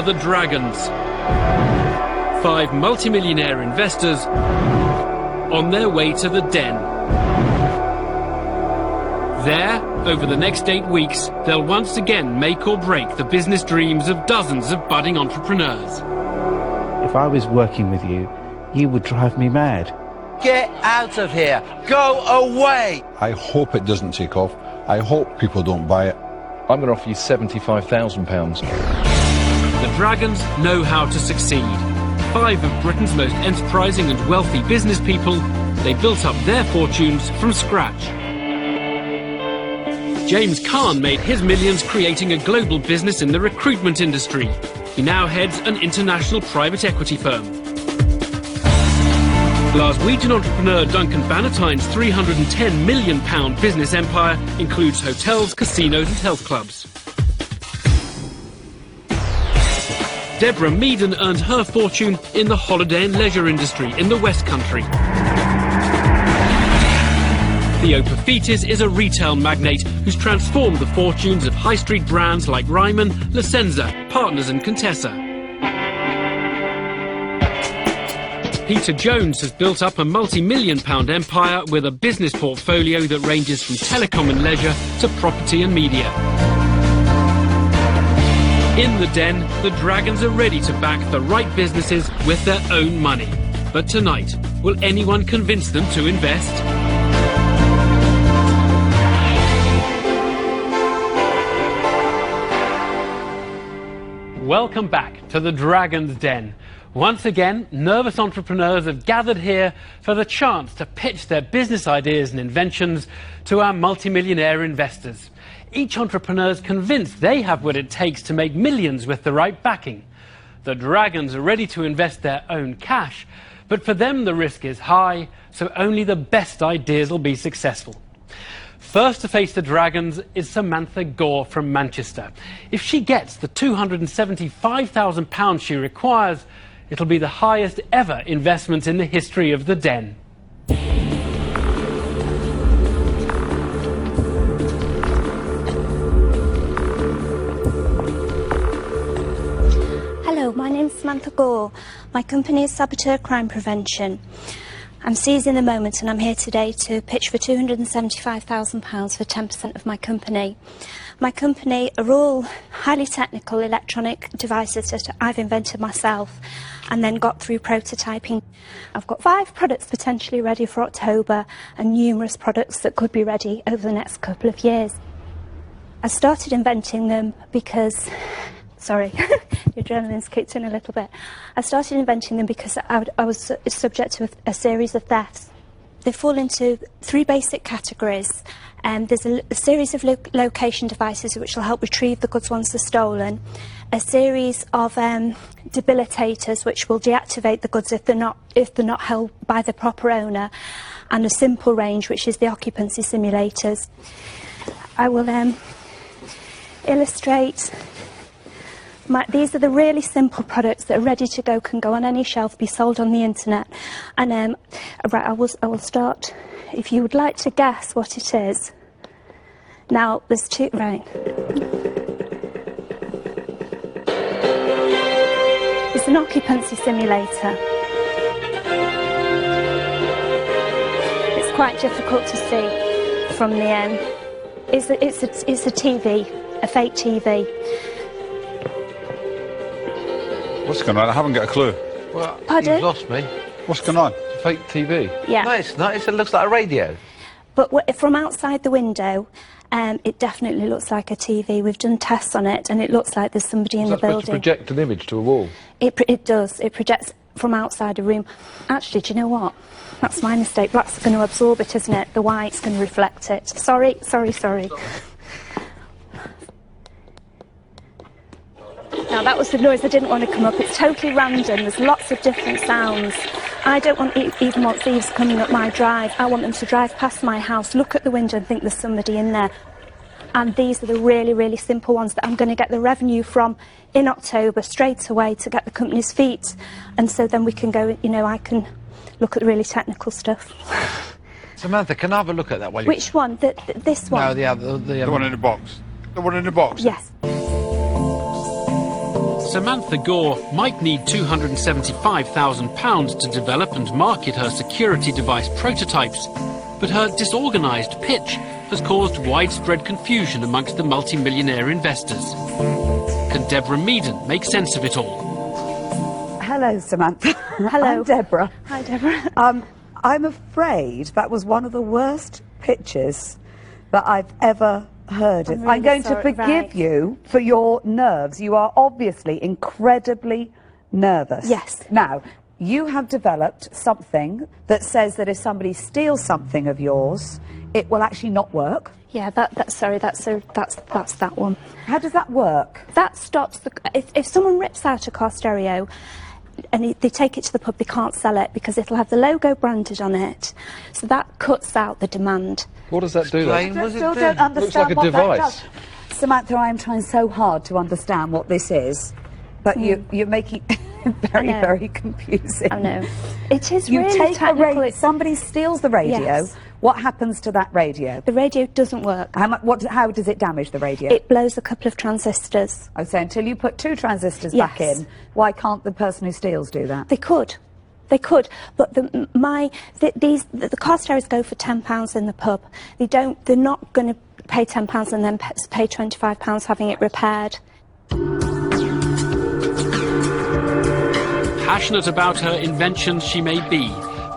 are the Dragons. 5 multimillionaire investors on their way to the den. There, over the next 8 weeks, they'll once again make or break the business dreams of dozens of budding entrepreneurs. If I was working with you, you would drive me mad. Get out of here! Go away! I hope it doesn't take off. I hope people don't buy it. I'm going to offer you £75,000. The Dragons know how to succeed. 5 of Britain's most enterprising and wealthy business people, they built up their fortunes from scratch. James Caan made his millions creating a global business in the recruitment industry. He now heads an international private equity firm. Glaswegian entrepreneur Duncan Bannatyne's £310 million business empire includes hotels, casinos and health clubs. Deborah Meaden earned her fortune in the holiday and leisure industry in the West Country. Theo Paphitis is a retail magnate who's transformed the fortunes of high street brands like Ryman, La Senza, Partners and Contessa. Peter Jones has built up a multi-million-pound empire with a business portfolio that ranges from telecom and leisure to property and media. In the den, the Dragons are ready to back the right businesses with their own money. But tonight, will anyone convince them to invest? Welcome back to the Dragon's Den. Once again, nervous entrepreneurs have gathered here for the chance to pitch their business ideas and inventions to our multimillionaire investors. Each entrepreneur is convinced they have what it takes to make millions with the right backing. The Dragons are ready to invest their own cash, but for them the risk is high, so only the best ideas will be successful. First to face the Dragons is Samantha Gore from Manchester. If she gets the £275,000 she requires, it'll be the highest ever investment in the history of the den. Hello, my name's Samantha Gore. My company is Saboteur Crime Prevention. I'm seizing the moment and I'm here today to pitch for £275,000 for 10% of my company. My company are all highly technical electronic devices that I've invented myself and then got through prototyping. I've got 5 products potentially ready for October and numerous products that could be ready over the next couple of years. I started inventing them because... Sorry, the adrenaline's kicked in a little bit. I started inventing them because I was subject to a series of thefts. They fall into 3 basic categories. There's a series of location devices which will help retrieve the goods once they're stolen, a series of debilitators which will deactivate the goods if they're not held by the proper owner, and a simple range which is the occupancy simulators. I will illustrate. These are the really simple products that are ready to go, can go on any shelf, be sold on the internet. And right, I will start. If you would like to guess what it is. Now, there's 2, right. It's an occupancy simulator. It's quite difficult to see from the end. It's a TV, a fake TV. What's going on? I haven't got a clue. Well, Pardon? you've lost me. What's going on? Fake TV? Yeah. No, it's not. It looks like a radio. But from outside the window, it definitely looks like a TV. We've done tests on it, and it looks like there's somebody in the building. Is that supposed to project an image to a wall? It does. It projects from outside a room. Actually, do you know what? That's my mistake. That's going to absorb it, isn't it? The white's going to reflect it. Sorry. Now, that was the noise I didn't want to come up. It's totally random. There's lots of different sounds. I don't even want thieves coming up my drive. I want them to drive past my house, look at the window and think there's somebody in there. And these are the really, really simple ones that I'm going to get the revenue from in October straight away to get the company's feet. And so then we can go, I can look at the really technical stuff. Samantha, can I have a look at that while you... Which one? This one? No, the other The one in the box. The one in the box? Yes. Samantha Gore might need £275,000 to develop and market her security device prototypes, but her disorganised pitch has caused widespread confusion amongst the multi-millionaire investors. Can Deborah Meaden make sense of it all? Hello, Samantha. Hello. I'm Deborah. Hi, Deborah. I'm afraid that was one of the worst pitches that I've ever heard. I'm I'm going really to sorry, forgive right. you for your nerves. You are obviously incredibly nervous. Yes. Now, you have developed something that says that if somebody steals something of yours, it will actually not work. Yeah, that's that one. How does that work? That stops the... If someone rips out a car stereo and they take it to the pub, they can't sell it because it'll have the logo branded on it. So that cuts out the demand. What does that do Explain, then? was it Still do? don't understand Looks like a what that device. does. Samantha, I am trying so hard to understand what this is, but you're making it very, I know. very confusing. I know. It is You really take a technical. radio, somebody steals the radio. Yes. What happens to that radio? The radio doesn't work. How does it damage the radio? It blows a couple of transistors. I say until you put 2 transistors Yes. back in, why can't the person who steals do that? They could, but the car stereos go for £10 in the pub. They're not going to pay £10 and then pay £25 having it repaired. Passionate about her inventions she may be,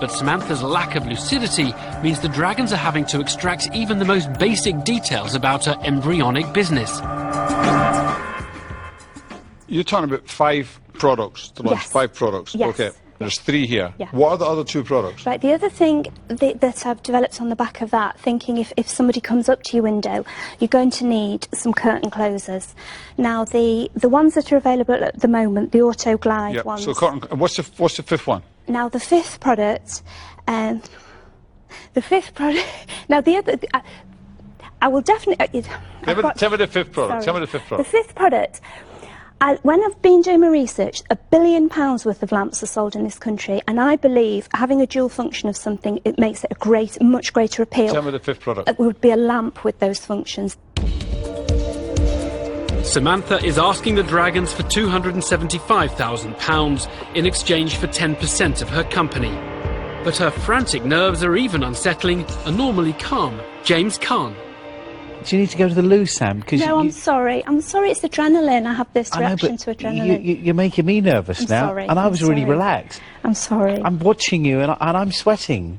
but Samantha's lack of lucidity means the dragons are having to extract even the most basic details about her embryonic business. You're talking about 5 products to launch. Yes. 5 products. Yes. Okay. There's 3 here. Yeah. What are the other 2 products? Right, the other thing that I've developed on the back of that, thinking if somebody comes up to your window, you're going to need some curtain closers. Now, the ones that are available at the moment, the auto glide Yep. ones. So what's the 5th one? Now, the 5th product, now the other, I will definitely... Tell me the 5th product. Sorry. Tell me the 5th product. The 5th product, when I've been doing my research, £1 billion worth of lamps are sold in this country, and I believe having a dual function of something, it makes it a much greater appeal. Tell me the 5th product. It would be a lamp with those functions. Samantha is asking the dragons for £275,000 in exchange for 10% of her company. But her frantic nerves are even unsettling a normally calm James Caan. Do you need to go to the loo, Sam? Because No, I'm sorry. It's adrenaline. I have this reaction to adrenaline. You're making me nervous I'm now, sorry, and I I'm was really sorry. relaxed. I'm sorry. I'm watching you, and I'm sweating.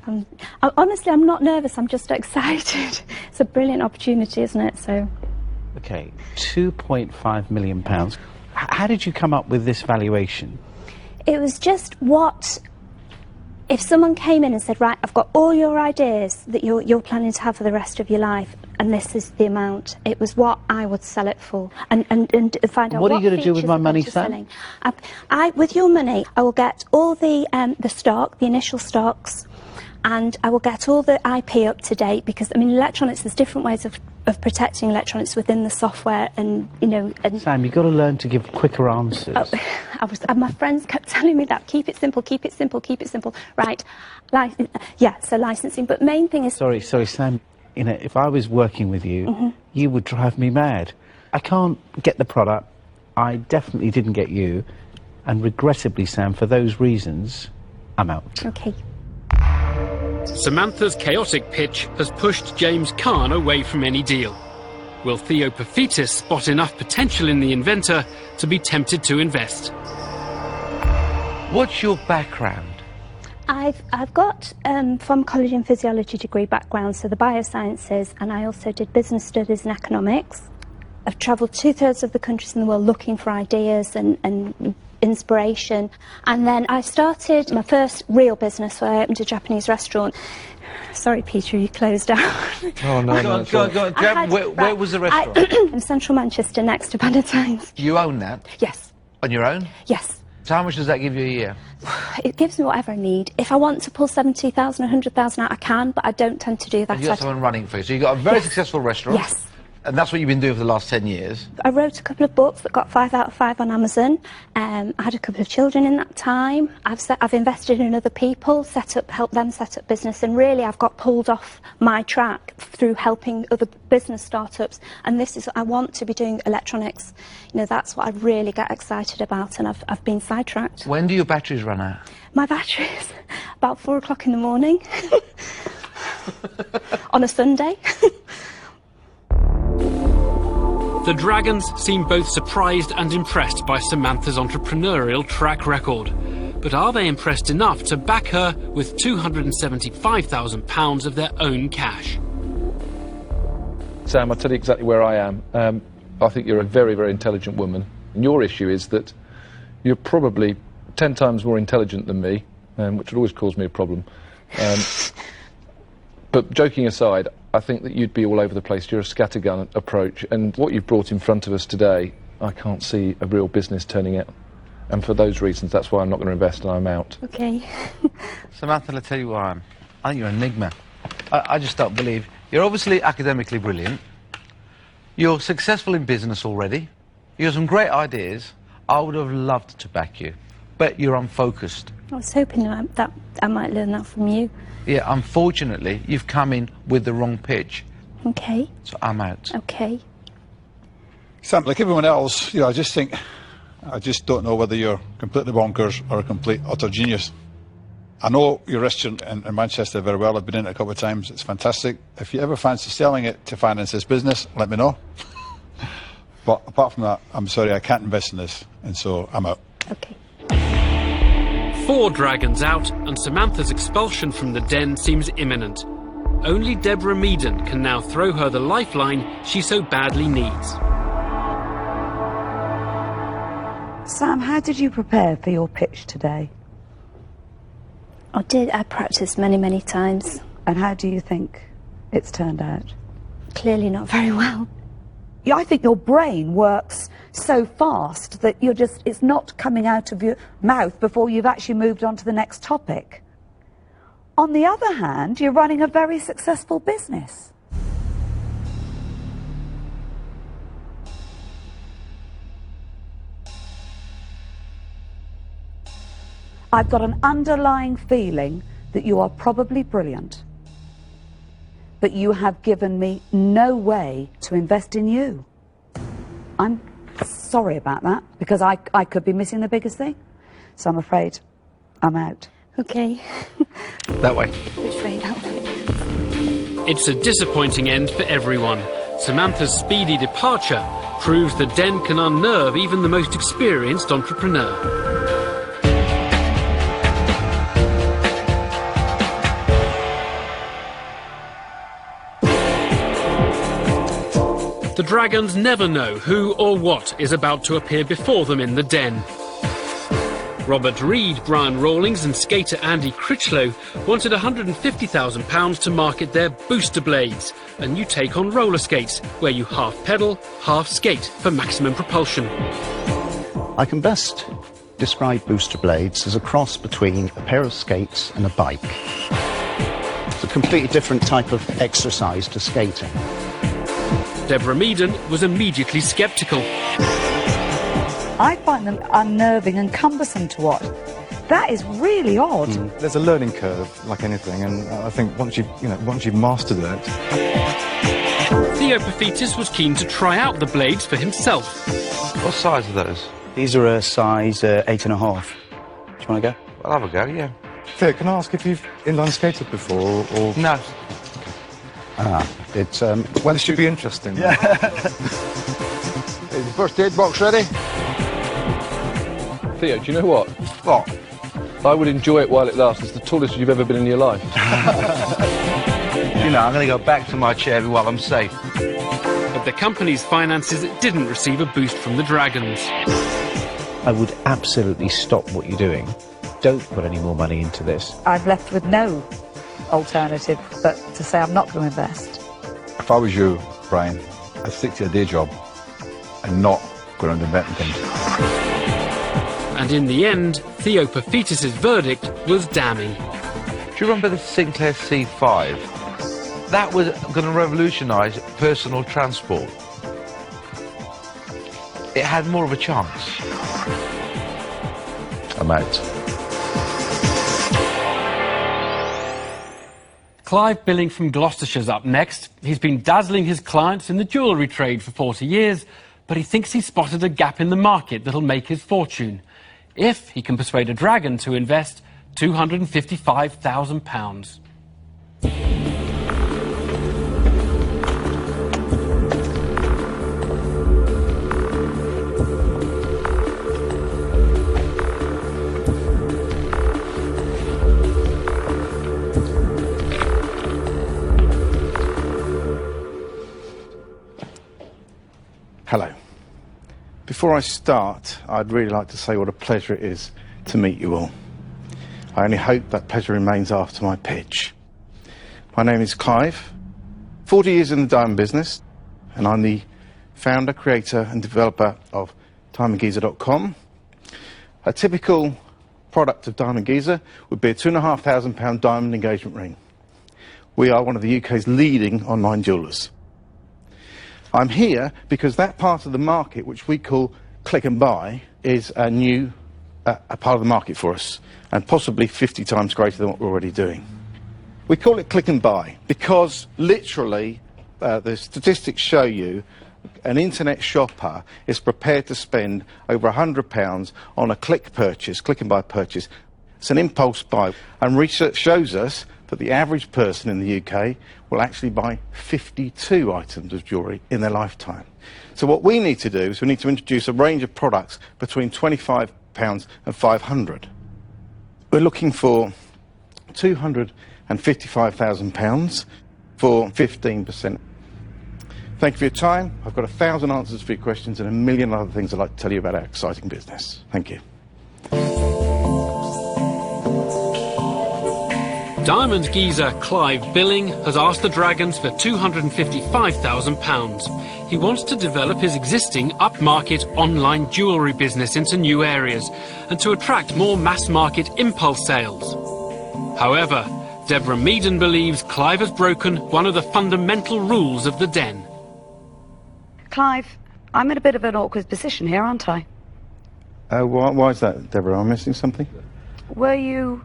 Honestly, I'm not nervous. I'm just excited. It's a brilliant opportunity, isn't it? So. Okay, £2.5 million. How did you come up with this valuation? It was just what... If someone came in and said, right, I've got all your ideas that you're planning to have for the rest of your life, and this is the amount, it was what I would sell it for, and find out What are you going to do with features my are money, better Sam? selling. With your money, I will get all the stock, the initial stocks, and I will get all the IP up to date, because, I mean, electronics, there's different ways of protecting electronics within the software, and, you know... And Sam, you've got to learn to give quicker answers. my friends kept telling me that, keep it simple, keep it simple, keep it simple. Right, so licensing, but main thing is... Sorry, Sam, you know, if I was working with you, you would drive me mad. I can't get the product, I definitely didn't get you, and regrettably, Sam, for those reasons, I'm out. Okay. Samantha's chaotic pitch has pushed James Caan away from any deal. Will Theo Paphitis spot enough potential in the inventor to be tempted to invest? What's your background? I've got pharmacology and physiology degree background, so the biosciences, and I also did business studies and economics. I've travelled 2/3 of the countries in the world looking for ideas and inspiration, and then I started my first real business, so I opened a Japanese restaurant. Sorry, Peter, you closed down. Oh, no, no. Go on. Where was the restaurant? In central Manchester, next to Valentine's. You own that? Yes, On your own? yes. So how much does that give you a year? It gives me whatever I need. If I want to pull 70,000, 100,000 out, I can, but I don't tend to do that. Have you got someone running for you? So you've got a very successful restaurant. Yes. And that's what you've been doing for the last 10 years? I wrote a couple of books that got 5 out of 5 on Amazon. I had a couple of children in that time. I've invested in other people, helped them set up business, and really I've got pulled off my track through helping other business startups. And this is, I want to be doing electronics. You know, that's what I really get excited about, and I've been sidetracked. When do your batteries run out? My batteries, about 4 o'clock in the morning, on a Sunday. The Dragons seem both surprised and impressed by Samantha's entrepreneurial track record. But are they impressed enough to back her with £275,000 of their own cash? Sam, I'll tell you exactly where I am. I think you're a very, very intelligent woman. And your issue is that you're probably 10 times more intelligent than me, which would always cause me a problem. But joking aside, I think that you'd be all over the place. You're a scattergun approach, and what you've brought in front of us today, I can't see a real business turning out. And for those reasons, that's why I'm not going to invest and I'm out. Okay. Samantha, I'll tell you why I think you're an enigma. I just don't believe. You're obviously academically brilliant. You're successful in business already. You have some great ideas. I would have loved to back you, but you're unfocused. I was hoping that I might learn that from you. Yeah, unfortunately, you've come in with the wrong pitch. Okay. So I'm out. Okay. Sam, like everyone else, you know, I just don't know whether you're completely bonkers or a complete utter genius. I know your restaurant in Manchester very well. I've been in it a couple of times. It's fantastic. If you ever fancy selling it to finance this business, let me know. But apart from that, I'm sorry, I can't invest in this, and so I'm out. Okay. 4 Dragons out, and Samantha's expulsion from the den seems imminent. Only Deborah Meaden can now throw her the lifeline she so badly needs. Sam, how did you prepare for your pitch today? I practiced many, many times. And how do you think it's turned out? Clearly not very well. Yeah, I think your brain works so fast that it's not coming out of your mouth before you've actually moved on to the next topic. On the other hand, you're running a very successful business. I've got an underlying feeling that you are probably brilliant, but you have given me no way to invest in you. I'm sorry about that, because I could be missing the biggest thing. So I'm afraid I'm out. Okay. That way. Which way now? It's a disappointing end for everyone. Samantha's speedy departure proves the den can unnerve even the most experienced entrepreneur. The Dragons never know who or what is about to appear before them in the den. Robert Reed, Brian Rawlings and skater Andy Critchlow wanted £150,000 to market their booster blades, a new take on roller skates, where you half pedal, half skate for maximum propulsion. I can best describe booster blades as a cross between a pair of skates and a bike. It's a completely different type of exercise to skating. Deborah Meaden was immediately sceptical. I find them unnerving and cumbersome to watch. That is really odd. There's a learning curve, like anything, and I think once you've mastered it. Theo Paphitis was keen to try out the blades for himself. What size are those? These are a size 8.5. Do you want to go? I'll have a go, yeah. Theo, can I ask if you've inline skated before, or...? No. It's, well, it should be interesting. Is the first aid box ready? Theo, do you know what? What? I would enjoy it while it lasts. It's the tallest you've ever been in your life. You know, I'm going to go back to my chair while I'm safe. But the company's finances didn't receive a boost from the Dragons. I would absolutely stop what you're doing. Don't put any more money into this. I'm left with no alternative but to say I'm not going to invest. If I was you, Brian, I'd stick to a day job and not go around inventing things. And in the end, Theo Paphitis' verdict was damning. Do you remember the Sinclair C5? that was going to revolutionise personal transport. It had more of a chance. I'm out. Clive Billing from Gloucestershire's up next. He's been dazzling his clients in the jewellery trade for 40 years, but he thinks he's spotted a gap in the market that'll make his fortune, if he can persuade a dragon to invest £255,000. Hello. Before I start, I'd really like to say what a pleasure it is to meet you all. I only hope that pleasure remains after my pitch. My name is Clive, 40 years in the diamond business, and I'm the founder, creator and developer of diamondgeezer.com. A typical product of Diamond Geezer would be a £2,500 diamond engagement ring. We are one of the UK's leading online jewellers. I'm here because that part of the market, which we call click and buy, is a new a part of the market for us, and possibly 50 times greater than what we're already doing. We call it click and buy because literally the statistics show you an internet shopper is prepared to spend over £100 on a click and buy purchase. It's an impulse buy, and research shows us that the average person in the UK will actually buy 52 items of jewellery in their lifetime. So what we need to do is we need to introduce a range of products between £25 and £500. We're looking for £255,000 for 15%. Thank you for your time. I've got 1,000 answers for your questions and a million other things I'd like to tell you about our exciting business. Thank you. Diamond geezer Clive Billing has asked the Dragons for £255,000. He wants to develop his existing upmarket online jewellery business into new areas and to attract more mass-market impulse sales. However, Deborah Meaden believes Clive has broken one of the fundamental rules of the den. Clive, I'm in a bit of an awkward position here, aren't I? Why is that, Deborah? Am I missing something? Were you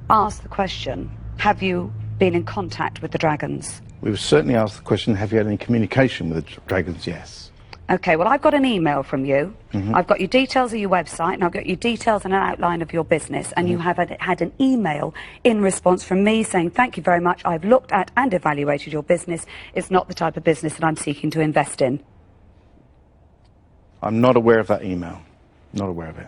asked the question, have you been in contact with the Dragons? We were certainly asked the question, have you had any communication with the Dragons? Yes. OK, well, I've got an email from you. I've got your details of your website, and I've got your details and an outline of your business, and you have had an email in response from me saying, thank you very much, I've looked at and evaluated your business. It's not the type of business that I'm seeking to invest in. I'm not aware of that email. Not aware of it.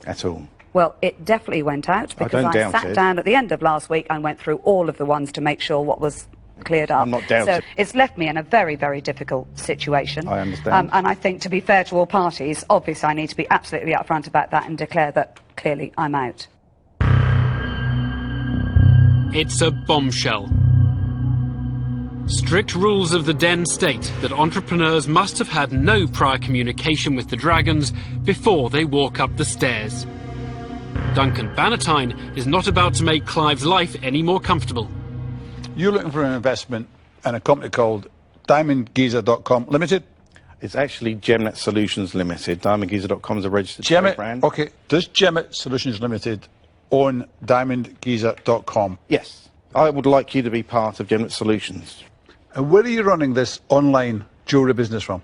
At all. Well, it definitely went out because I sat down at the end of last week and went through all of the ones to make sure what was cleared up. I'm not doubting. So it's left me in a very, very difficult situation. I understand. And I think, to be fair to all parties, obviously I need to be absolutely upfront about that and declare that clearly I'm out. It's a bombshell. Strict rules of the den state that entrepreneurs must have had no prior communication with the Dragons before they walk up the stairs. Duncan Bannatyne is not about to make Clive's life any more comfortable. You're looking for an investment in a company called diamondgeezer.com Limited? It's actually Gemnet Solutions Limited. Diamondgeezer.com is a registered brand. OK, does Gemnet Solutions Limited own diamondgeezer.com? Yes. I would like you to be part of Gemnet Solutions. And where are you running this online jewellery business from?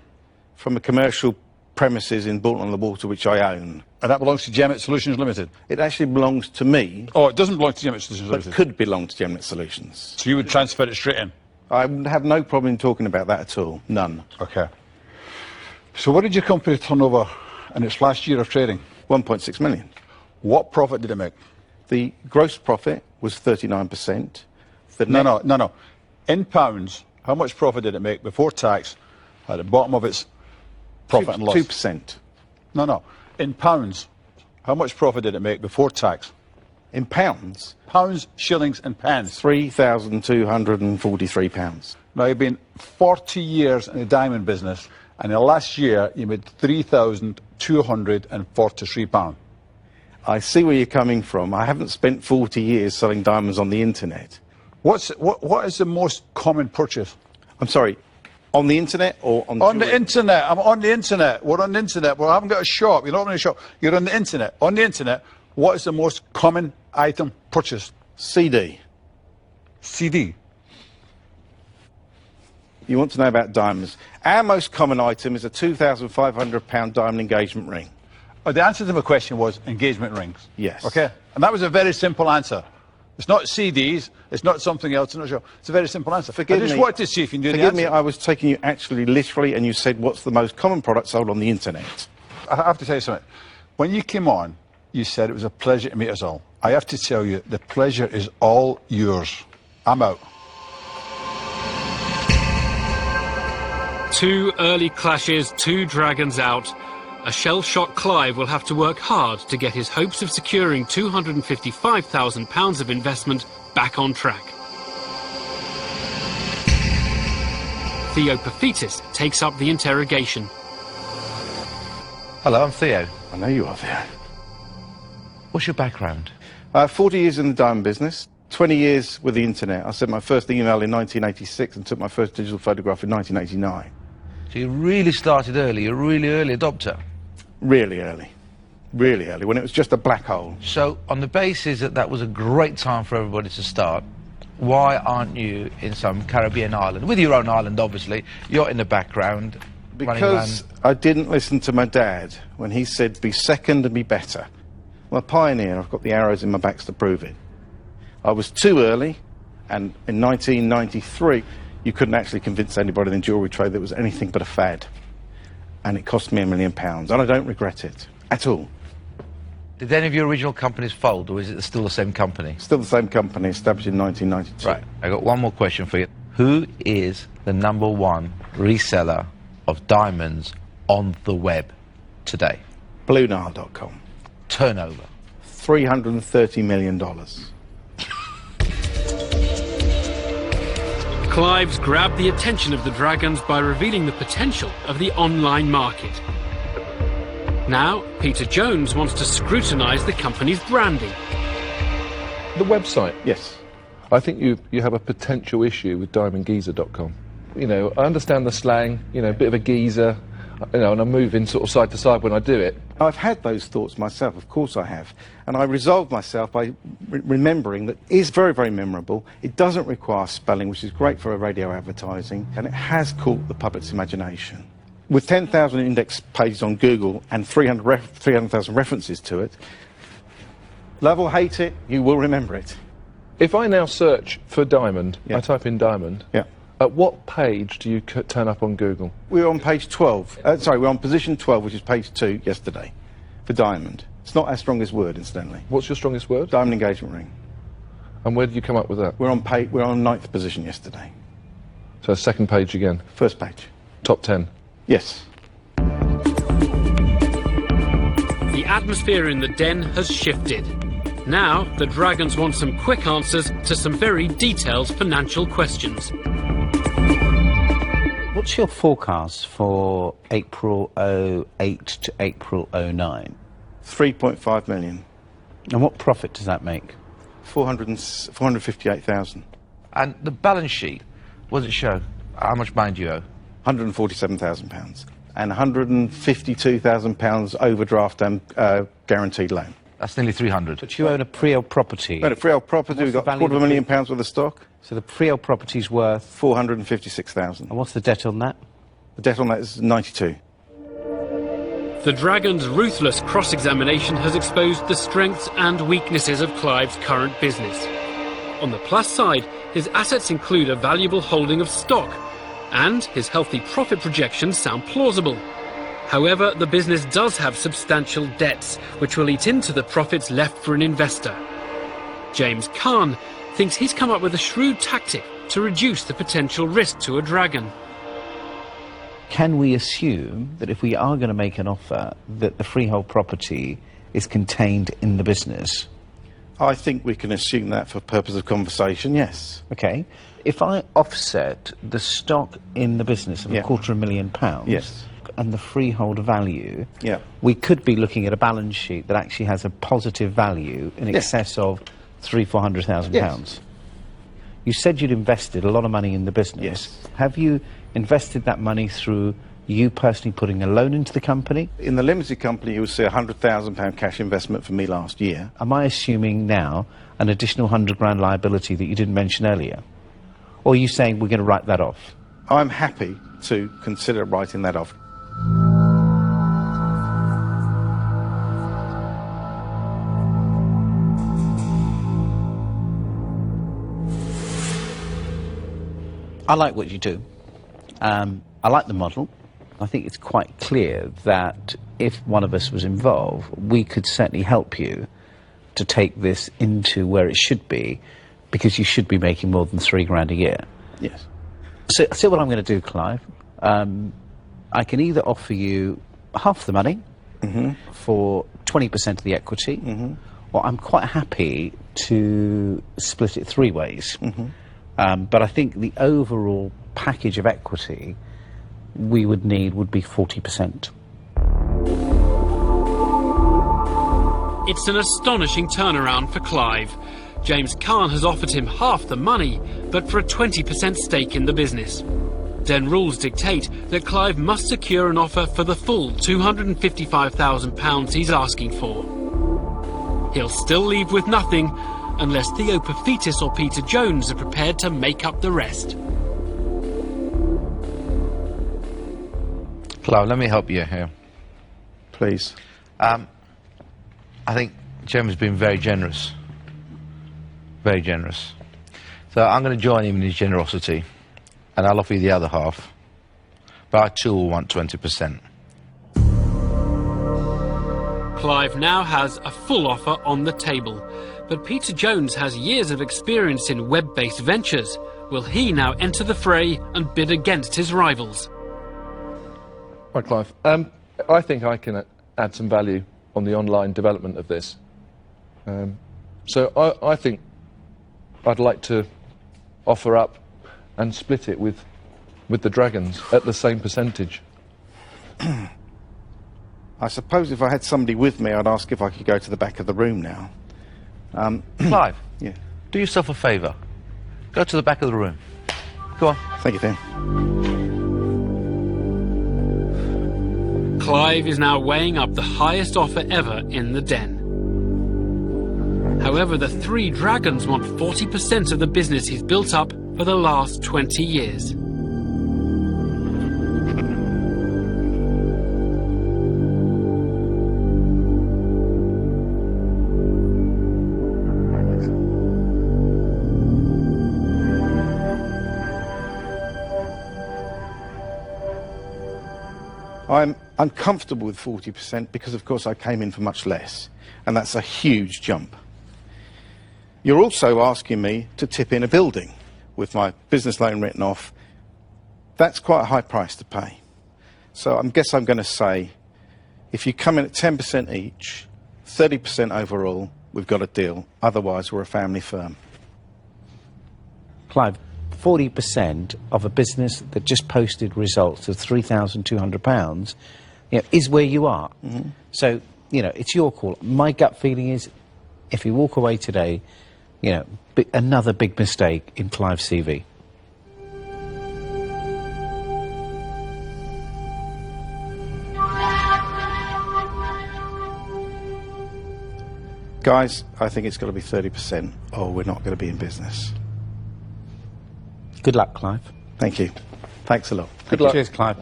From a commercial premises in Bolton-on-the-Water, which I own. And that belongs to Gemnet Solutions Limited? It actually belongs to me. Oh, it doesn't belong to Gemnet Solutions Limited? But could belong to Gemnet Solutions. So you would transfer it straight in? I would have no problem talking about that at all. None. OK. So what did your company turn over in its last year of trading? 1.6 million. What profit did it make? The gross profit was 39%. No. In pounds, how much profit did it make before tax at the bottom of its profit and loss? 2%. No. In pounds, how much profit did it make before tax? In pounds? Pounds, shillings and pence. £3,243. Now, you've been 40 years in the diamond business, and in the last year you made £3,243. I see where you're coming from. I haven't spent 40 years selling diamonds on the internet. What is the most common purchase? I'm sorry, on the internet or on the internet. I'm on the internet. We're on the internet. We haven't got a shop. You're not in a shop. You're on the internet. On the internet, what is the most common item purchased? CD. CD. You want to know about diamonds. Our most common item is a £2,500 diamond engagement ring. Oh, the answer to my question was engagement rings. Yes. Okay? And that was a very simple answer. It's not CDs, it's not something else, I'm not sure. It's a very simple answer. I just wanted to see if you knew the answer. Forgive me, I was taking you actually literally, and you said, what's the most common product sold on the internet? I have to tell you something. When you came on, you said it was a pleasure to meet us all. I have to tell you, the pleasure is all yours. I'm out. 2 early clashes, 2 dragons out. A shell-shocked Clive will have to work hard to get his hopes of securing £255,000 of investment back on track. Theo Paphitis takes up the interrogation. Hello, I'm Theo. I know you are, Theo. What's your background? 40 years in the diamond business, 20 years with the internet. I sent my first email in 1986 and took my first digital photograph in 1989. So you really started early, you're a really early adopter. Really early. Really early, when it was just a black hole. So, on the basis that that was a great time for everybody to start, why aren't you in some Caribbean island? With your own island, obviously. You're in the background. Because I didn't listen to my dad when he said, be second and be better. I'm a pioneer, I've got the arrows in my backs to prove it. I was too early, and in 1993, you couldn't actually convince anybody in the jewellery trade that it was anything but a fad. And it cost me £1 million, and I don't regret it, at all. Did any of your original companies fold, or is it still the same company? Still the same company, established in 1992. Right, I got one more question for you. Who is the #1 reseller of diamonds on the web today? BlueNile.com. Turnover? $330 million. Clive's grabbed the attention of the dragons by revealing the potential of the online market. Now, Peter Jones wants to scrutinise the company's branding. The website. Yes. I think you have a potential issue with diamondgeezer.com. You know, I understand the slang, you know, a bit of a geezer, you know, and I'm moving sort of side to side when I do it. I've had those thoughts myself, of course I have. And I resolved myself by remembering that it is very, very memorable. It doesn't require spelling, which is great for a radio advertising, and it has caught the public's imagination. With 10,000 index pages on Google and 300,000 references to it, love or hate it, you will remember it. If I now search for diamond, Yeah. I type in diamond, Yeah. at what page do you turn up on Google? We're on page 12. We're on position 12, which is page 2 yesterday, for diamond. It's not our strongest word, incidentally. What's your strongest word? Diamond engagement ring. And where did you come up with that? We're on 9th position yesterday. So second page again. First page. Top 10. Yes. The atmosphere in the den has shifted. Now, the dragons want some quick answers to some very detailed financial questions. What's your forecast for April 08 to April 09? 3.5 million. And what profit does that make? 458,000. And the balance sheet, what does it show? How much money do you owe? £147,000 and £152,000 overdraft and guaranteed loan. That's nearly 300. But you own a pre-owned property. Own a pre-owned property. We've got £250,000 worth of stock. So the pre-owned property's worth 456,000. And what's the debt on that? The debt on that is 92. The dragon's ruthless cross-examination has exposed the strengths and weaknesses of Clive's current business. On the plus side, his assets include a valuable holding of stock, and his healthy profit projections sound plausible. However, the business does have substantial debts, which will eat into the profits left for an investor. James Caan thinks he's come up with a shrewd tactic to reduce the potential risk to a dragon. Can we assume that if we are going to make an offer, that the freehold property is contained in the business? I think we can assume that for purpose of conversation, yes. Okay. If I offset the stock in the business of £250,000, yes, and the freehold value, we could be looking at a balance sheet that actually has a positive value in excess of £300,000-400,000. Yes. You said you'd invested a lot of money in the business. Yes. Have you invested that money through you personally putting a loan into the company? In the limited company, you'll see a £100,000 cash investment for me last year. Am I assuming now an additional 100 grand liability that you didn't mention earlier? Or are you saying we're going to write that off? I'm happy to consider writing that off. I like what you do. I like the model. I think it's quite clear that if one of us was involved, we could certainly help you to take this into where it should be, because you should be making more than 3 grand a year. Yes. So what I'm going to do, Clive, I can either offer you half the money for 20% of the equity, or I'm quite happy to split it 3 ways. But I think the overall package of equity we would need would be 40%. It's an astonishing turnaround for Clive. James Caan has offered him half the money, but for a 20% stake in the business. Den rules dictate that Clive must secure an offer for the full £255,000 he's asking for. He'll still leave with nothing unless Theo Paphitis or Peter Jones are prepared to make up the rest. Clive, let me help you here. Please. I think James has been very generous. Very generous. So I'm going to join him in his generosity, and I'll offer you the other half. But I too will want 20%. Clive now has a full offer on the table, but Peter Jones has years of experience in web-based ventures. Will he now enter the fray and bid against his rivals? Right, Clive. I think I can add some value on the online development of this. So I think I'd like to offer up and split it with the Dragons at the same percentage. I suppose if I had somebody with me, I'd ask if I could go to the back of the room now. Clive, Yeah. do yourself a favour. Go to the back of the room. Go on. Thank you, Dan. Clive is now weighing up the highest offer ever in the den. However, the 3 Dragons want 40% of the business he's built up for the last 20 years. I'm uncomfortable with 40% because, of course, I came in for much less, and that's a huge jump. You're also asking me to tip in a building with my business loan written off. That's quite a high price to pay. So I guess I'm going to say, if you come in at 10% each, 30% overall, we've got a deal. Otherwise, we're a family firm. Clive, 40% of a business that just posted results of £3,200, is where you are. So, it's your call. My gut feeling is, if you walk away today, another big mistake in Clive's CV. Guys, I think it's got to be 30%, or we're not going to be in business. Good luck, Clive. Thank you. Thanks a lot. Good luck. Cheers, Clive.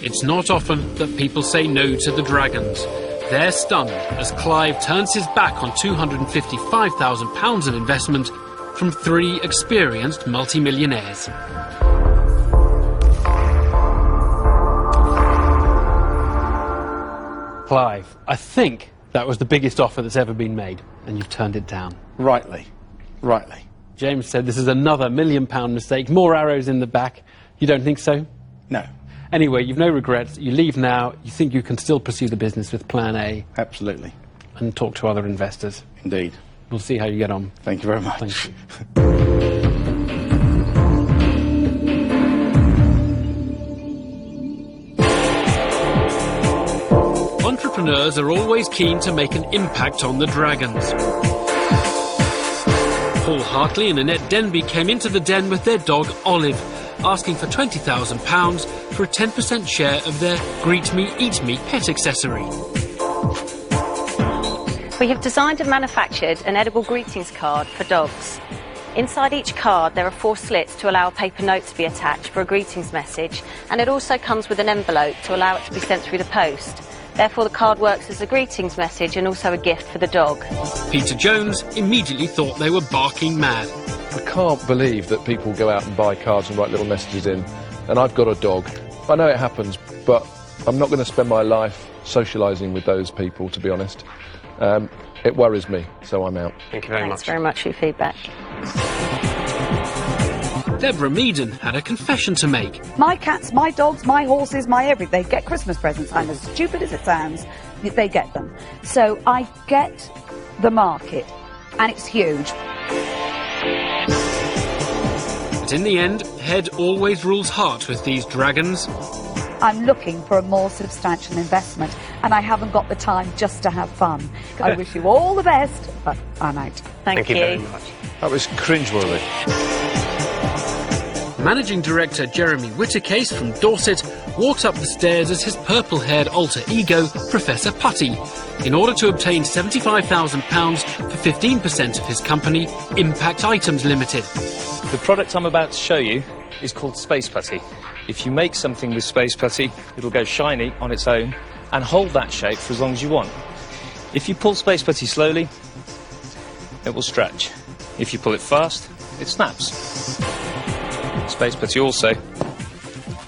It's not often that people say no to the Dragons. They're stunned as Clive turns his back on £255,000 of investment from 3 experienced multimillionaires. Clive, I think that was the biggest offer that's ever been made, and you've turned it down. Rightly. James said this is another £1 million mistake, more arrows in the back. You don't think so? No. Anyway, you've no regrets. You leave now. You think you can still pursue the business with Plan A Absolutely. and talk to other investors. Indeed. We'll see how you get on. Thank you very much. Thank you. Entrepreneurs are always keen to make an impact on the Dragons. Paul Hartley and Annette Denby came into the den with their dog Olive, asking for £20,000 for a 10% share of their Greet Me, Eat Me pet accessory. We have designed and manufactured an edible greetings card for dogs. Inside each card there are 4 slits to allow a paper note to be attached for a greetings message, and it also comes with an envelope to allow it to be sent through the post. Therefore the card works as a greetings message and also a gift for the dog. Peter Jones immediately thought they were barking mad. I can't believe that people go out and buy cards and write little messages in, and I've got a dog. I know it happens, but I'm not going to spend my life socialising with those people, to be honest. It worries me, so I'm out. Thank you very much. Thanks very much for your feedback. Deborah Meaden had a confession to make. My cats, my dogs, my horses, my everything, they get Christmas presents. I'm as stupid as it sounds, they get them. So I get the market, and it's huge. But in the end, head always rules heart with these dragons. I'm looking for a more substantial investment, and I haven't got the time just to have fun. I wish you all the best, but I'm out. Thank you very much. That was cringeworthy. Managing Director Jeremy Whittercase from Dorset walked up the stairs as his purple-haired alter ego, Professor Putty, in order to obtain £75,000 for 15% of his company, Impact Items Limited. The product I'm about to show you is called Space Putty. If you make something with Space Putty, it'll go shiny on its own and hold that shape for as long as you want. If you pull Space Putty slowly, it will stretch. If you pull it fast, it snaps. Space Putty also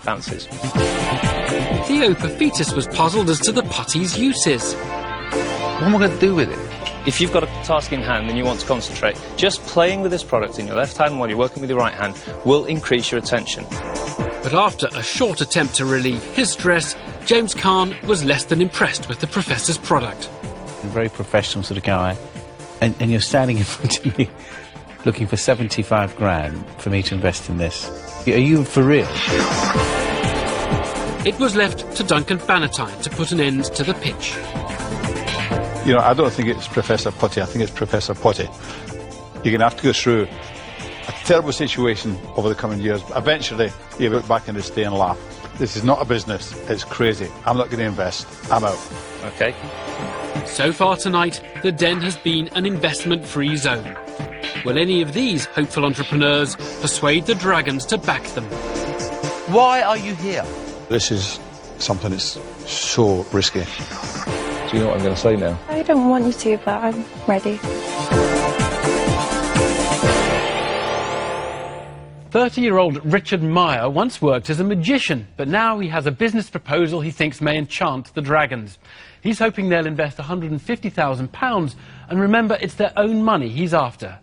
bounces. Theo Paphitis was puzzled as to the putty's uses. What am I going to do with it? If you've got a task in hand and you want to concentrate, just playing with this product in your left hand while you're working with your right hand will increase your attention. But after a short attempt to relieve his stress, James Caan was less than impressed with the professor's product. A very professional sort of guy, and you're standing in front of me looking for 75 grand for me to invest in this. Are you for real? It was left to Duncan Bannatyne to put an end to the pitch. You know, I don't think it's Professor Putty, I think it's Professor Putty. You're going to have to go through a terrible situation over the coming years. Eventually, you look back in this day and laugh. This is not a business, it's crazy. I'm not going to invest, I'm out. Okay. So far tonight, the den has been an investment-free zone. Will any of these hopeful entrepreneurs persuade the dragons to back them? Why are you here? This is something that's so risky. Do you know what I'm going to say now? I don't want you to, but I'm ready. 30-year-old Richard Meyer once worked as a magician, but now he has a business proposal he thinks may enchant the dragons. He's hoping they'll invest £150,000, and remember, it's their own money he's after.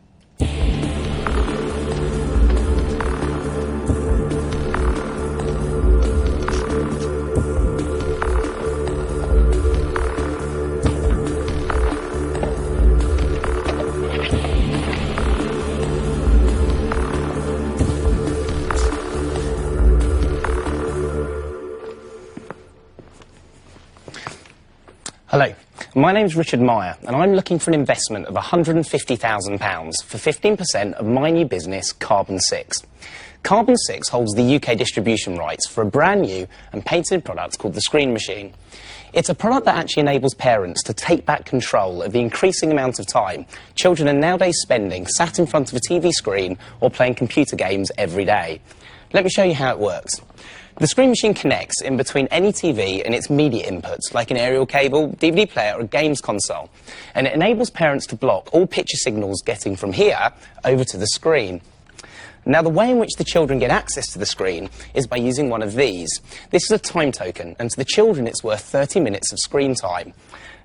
Hello, my name's Richard Meyer and I'm looking for an investment of £150,000 for 15% of my new business, Carbon 6. Carbon 6 holds the UK distribution rights for a brand new and patented product called the Screen Machine. It's a product that actually enables parents to take back control of the increasing amount of time children are nowadays spending sat in front of a TV screen or playing computer games every day. Let me show you how it works. The Screen Machine connects in between any TV and its media inputs, like an aerial cable, DVD player or a games console, and it enables parents to block all picture signals getting from here over to the screen. Now, the way in which the children get access to the screen is by using one of these. This is a time token, and to the children it's worth 30 minutes of screen time.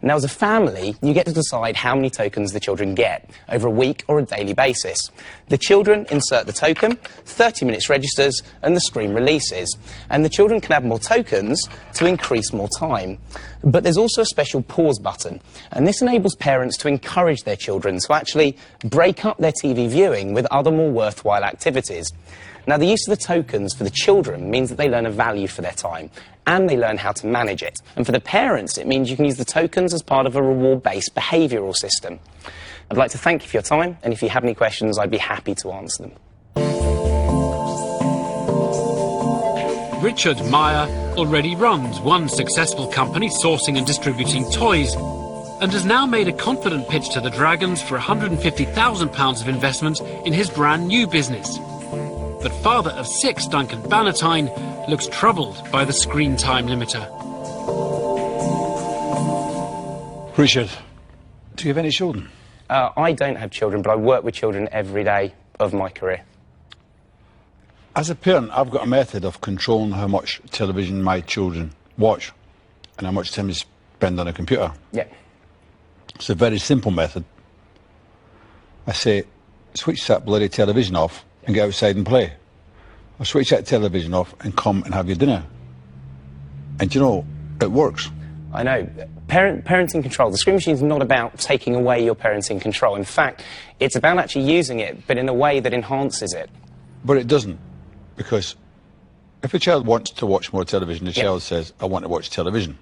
Now, as a family, you get to decide how many tokens the children get over a week or a daily basis. The children insert the token, 30 minutes registers, and the screen releases. And the children can add more tokens to increase more time. But there's also a special pause button, and this enables parents to encourage their children to actually break up their TV viewing with other more worthwhile activities. Now, the use of the tokens for the children means that they learn a value for their time, and they learn how to manage it. And for the parents, it means you can use the tokens as part of a reward-based behavioural system. I'd like to thank you for your time, and if you have any questions, I'd be happy to answer them. Richard Meyer already runs one successful company sourcing and distributing toys, and has now made a confident pitch to the Dragons for £150,000 of investment in his brand new business. But father of 6, Duncan Bannatyne, looks troubled by the screen time limiter. Richard, do you have any children? I don't have children, but I work with children every day of my career. As a parent, I've got a method of controlling how much television my children watch and how much time they spend on a computer. Yeah. It's a very simple method. I say, switch that bloody television off and get outside and play. Or switch that television off and come and have your dinner. And you know, it works. I know. Parenting control. The screen machine is not about taking away your parenting control. In fact, it's about actually using it, but in a way that enhances it. But it doesn't. Because if a child wants to watch more television, the child says, I want to watch television.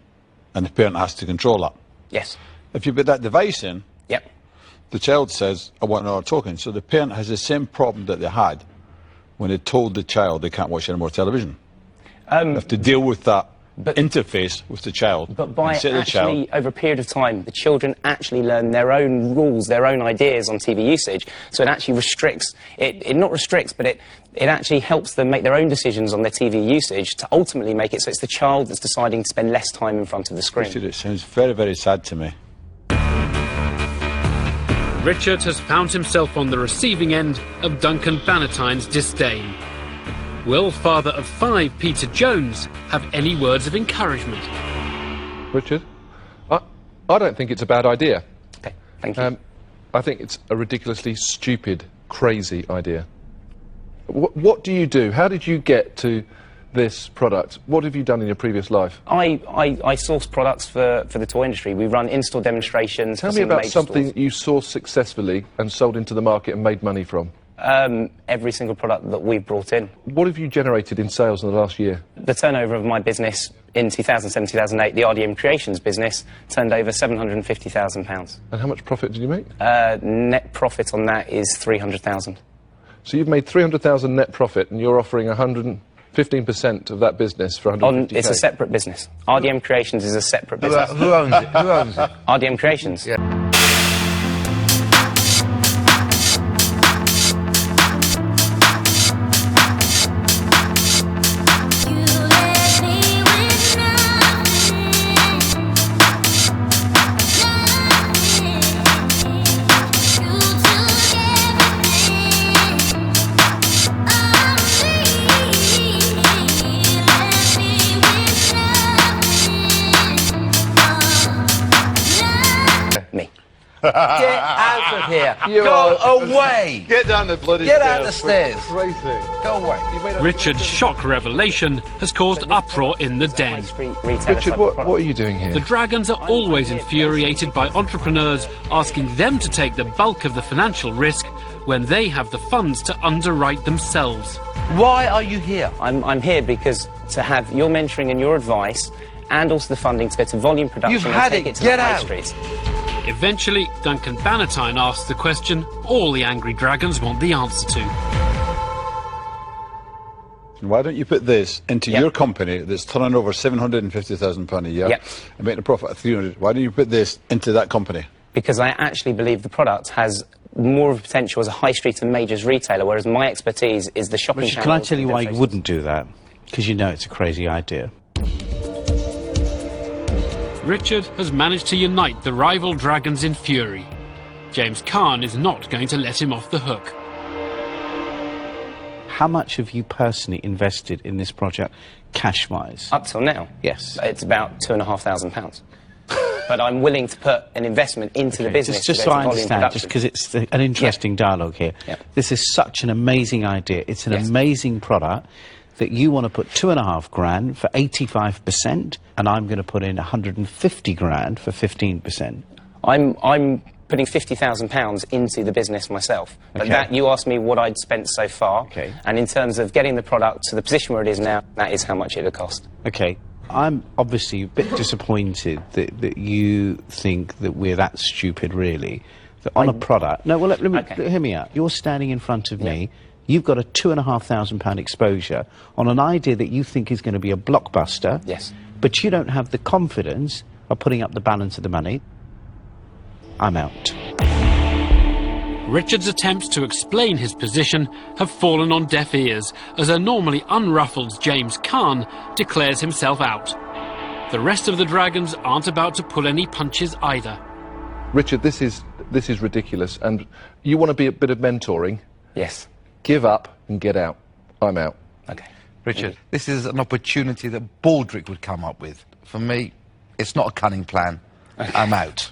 And the parent has to control that. Yes. If you put that device in, the child says, I want another token. So the parent has the same problem that they had when they told the child they can't watch any more television. They have to deal with that interface with the child. But by actually, over a period of time, the children actually learn their own rules, their own ideas on TV usage. So it actually restricts, it not restricts, but it actually helps them make their own decisions on their TV usage to ultimately make it so it's the child that's deciding to spend less time in front of the screen. Richard, it sounds very, very sad to me. Richard has found himself on the receiving end of Duncan Bannatyne's disdain. Will father of 5, Peter Jones, have any words of encouragement? Richard, I don't think it's a bad idea. Okay, thank you. I think it's a ridiculously stupid, crazy idea. What do you do? How did you get to this product? What have you done in your previous life? I source products for the toy industry. We run in-store demonstrations. Tell me about something that you sourced successfully and sold into the market and made money from. Every single product that we've brought in. What have you generated in sales in the last year? The turnover of my business in 2007-2008, the RDM Creations business, turned over £750,000. And how much profit did you make? Net profit on that is £300,000. So you've made £300,000 net profit and you're offering 115% of that business for 150k? It's a separate business. RDM Creations is a separate business. Who owns it? Who owns it? RDM Creations. Yeah. Get out of here. Go away. Get down the bloody Get out the stairs. Crazy. Go away. Richard's shock revelation has caused uproar in the den. Richard, what are you doing here? The Dragons are always infuriated by entrepreneurs asking them to take the bulk of the financial risk when they have the funds to underwrite themselves. Why are you here? I'm here because to have your mentoring and your advice and also the funding to go to volume production You've and had take it. it to Get the high out. streets. Eventually, Duncan Bannatyne asks the question all the angry Dragons want the answer to. Why don't you put this into your company that's turning over £750,000 a year and making a profit of 300? Why don't you put this into that company? Because I actually believe the product has more of a potential as a high street and majors retailer, whereas my expertise is the shopping Richard, channels. can I tell you why you demonstrations. wouldn't do that? Because you know it's a crazy idea. Richard has managed to unite the rival Dragons in fury. James Caan is not going to let him off the hook. How much have you personally invested in this project, cash-wise? Up till now? Yes. It's about £2,500. But I'm willing to put an investment into the business. Just so I understand, just because it's an interesting dialogue here. This is such an amazing idea. It's an amazing product that you want to put £2,500 for 85%, and I'm going to put in 150 grand for 15%. I'm putting £50,000 into the business myself. But that, you asked me what I'd spent so far. And in terms of getting the product to the position where it is now, that is how much it would cost. Okay. I'm obviously a bit disappointed that you think that we're that stupid, really, So on a product... No, well, let me hear me out. You're standing in front of me. You've got a £2,500 exposure on an idea that you think is going to be a blockbuster. Yes. But you don't have the confidence of putting up the balance of the money. I'm out. Richard's attempts to explain his position have fallen on deaf ears as a normally unruffled James Caan declares himself out. The rest of the dragons aren't about to pull any punches either. Richard, this is ridiculous, and you want to be a bit of mentoring? Yes. Give up and get out. I'm out. Okay. Richard, this is an opportunity that Baldrick would come up with. For me, it's not a cunning plan. I'm out.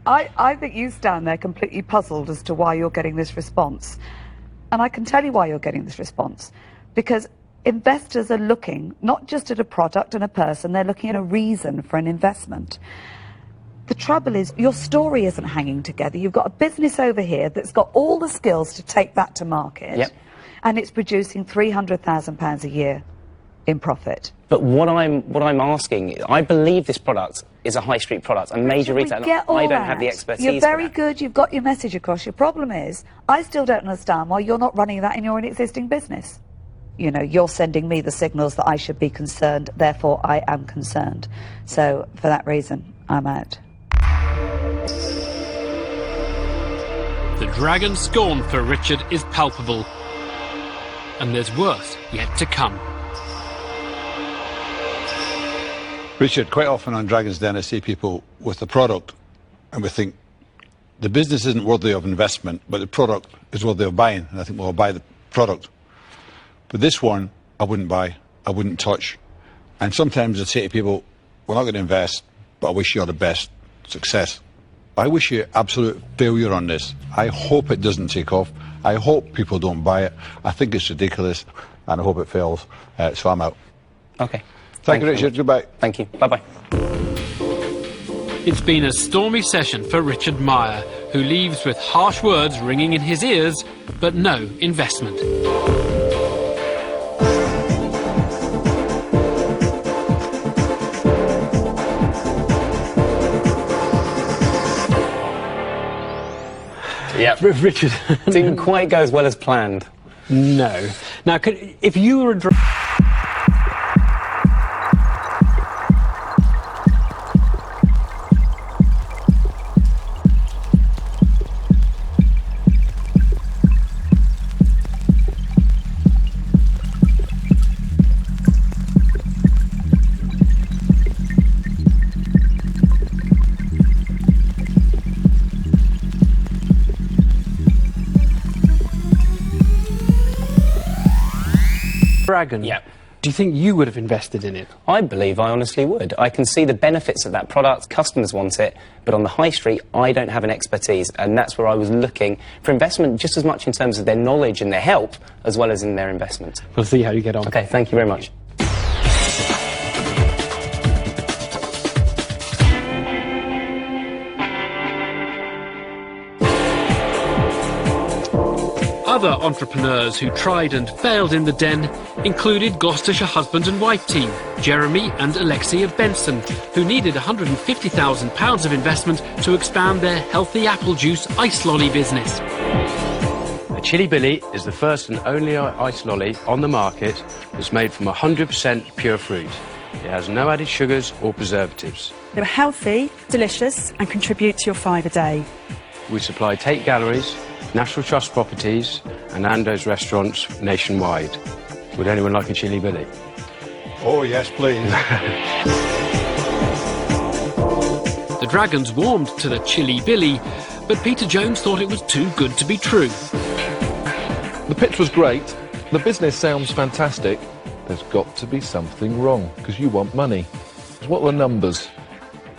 I think you stand there completely puzzled as to why you're getting this response. And I can tell you why you're getting this response. Because investors are looking not just at a product and a person, they're looking at a reason for an investment. The trouble is, your story isn't hanging together. You've got a business over here that's got all the skills to take that to market. Yep. And it's producing £300,000 a year in profit. But what I'm asking, I believe this product is a high street product, a major retailer. I don't have the expertise. You're very good, you've got your message across. Your problem is, I still don't understand why you're not running that in your own existing business. You know, you're sending me the signals that I should be concerned, therefore I am concerned. So, for that reason, I'm out. The dragon's scorn for Richard is palpable. And there's worse yet to come. Richard, quite often on Dragon's Den I see people with the product and we think the business isn't worthy of investment, but the product is worthy of buying, and I think, well, I'll buy the product. But this one, I wouldn't buy, I wouldn't touch. And sometimes I say to people, we're not going to invest, but I wish you all the best success. I wish you absolute failure on this. I hope it doesn't take off. I hope people don't buy it. I think it's ridiculous, and I hope it fails. So I'm out. Okay. Thank you, Richard. Goodbye. Thank you. Bye-bye. It's been a stormy session for Richard Meyer, who leaves with harsh words ringing in his ears, but no investment. Yeah, Richard didn't quite go as well as planned. No. Now, if you were a dragon, do you think you would have invested in it? I believe I honestly would. I can see the benefits of that product, customers want it, but on the high street I don't have an expertise, and that's where I was looking for investment just as much in terms of their knowledge and their help as well as in their investment. We'll see how you get on. Okay, thank you very much. Other entrepreneurs who tried and failed in the den included Gloucestershire husband and wife team, Jeremy and Alexia Benson, who needed £150,000 of investment to expand their healthy apple juice ice lolly business. A Chili Billy is the first and only ice lolly on the market that's made from 100% pure fruit. It has no added sugars or preservatives. They're healthy, delicious and contribute to your 5 a day. We supply Tate Galleries, National Trust properties and Nando's restaurants nationwide. Would anyone like a Chili Billy? Oh, yes, please. The dragons warmed to the Chili Billy, but Peter Jones thought it was too good to be true. The pitch was great. The business sounds fantastic. There's got to be something wrong, because you want money. What were the numbers?